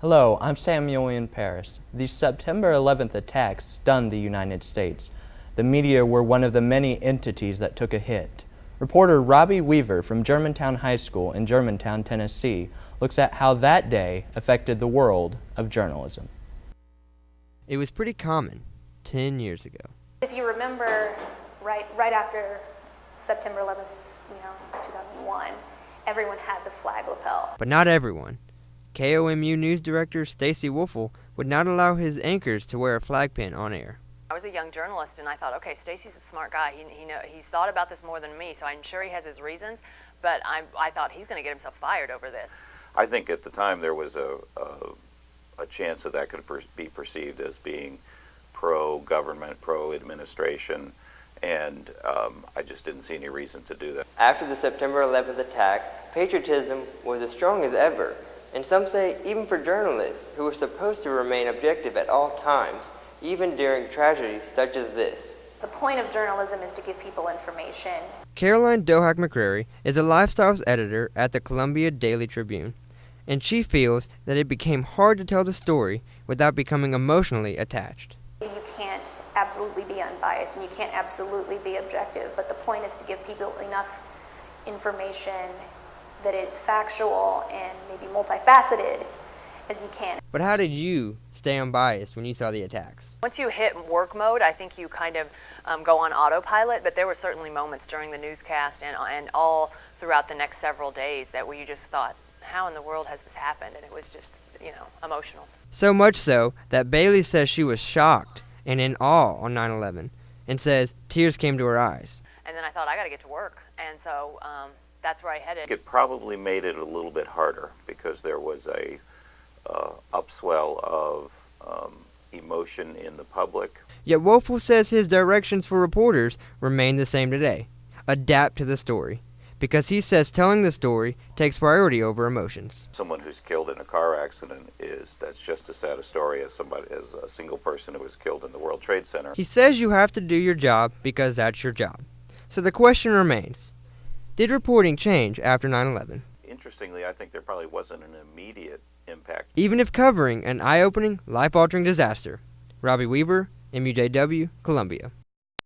Hello, I'm Samuel in Paris. The September 11th attacks stunned the United States. The media were one of the many entities that took a hit. Reporter Robbie Weaver from Germantown High School in Germantown, Tennessee, looks at how that day affected the world of journalism. It was pretty common 10 years ago. If you remember, right after September 11th, 2001, everyone had the flag lapel. But not everyone. KOMU news director Stacy Woelfel would not allow his anchors to wear a flag pin on air. I was a young journalist, and I thought, okay, Stacy's a smart guy. He's thought about this more than me, so I'm sure he has his reasons. But I thought he's going to get himself fired over this. I think at the time there was a chance that could be perceived as being pro-government, pro-administration, and I just didn't see any reason to do that. After the September 11th attacks, patriotism was as strong as ever, and some say even for journalists who were supposed to remain objective at all times, even during tragedies such as this. The point of journalism is to give people information. Caroline Dohak McCrary is a lifestyles editor at the Columbia Daily Tribune, and she feels that it became hard to tell the story without becoming emotionally attached. You can't absolutely be unbiased and you can't absolutely be objective, but the point is to give people enough information that is factual and maybe multifaceted as you can. But how did you stay unbiased when you saw the attacks? Once you hit work mode, I think you kind of go on autopilot, but there were certainly moments during the newscast and all throughout the next several days where you just thought, how in the world has this happened? And it was just, emotional. So much so that Bailey says she was shocked and in awe on 9/11 and says tears came to her eyes. And then I thought, I got to get to work. And so that's where I headed. It probably made it a little bit harder because there was a upswell of emotion in the public. Yet Woelfel says his directions for reporters remain the same today. Adapt to the story. Because he says telling the story takes priority over emotions. Someone who's killed in a car accident that's just as sad a story as a single person who was killed in the World Trade Center. He says you have to do your job because that's your job. So the question remains, did reporting change after 9/11? Interestingly, I think there probably wasn't an immediate impact. Even if covering an eye-opening, life-altering disaster. Robbie Weaver, MUJW, Columbia.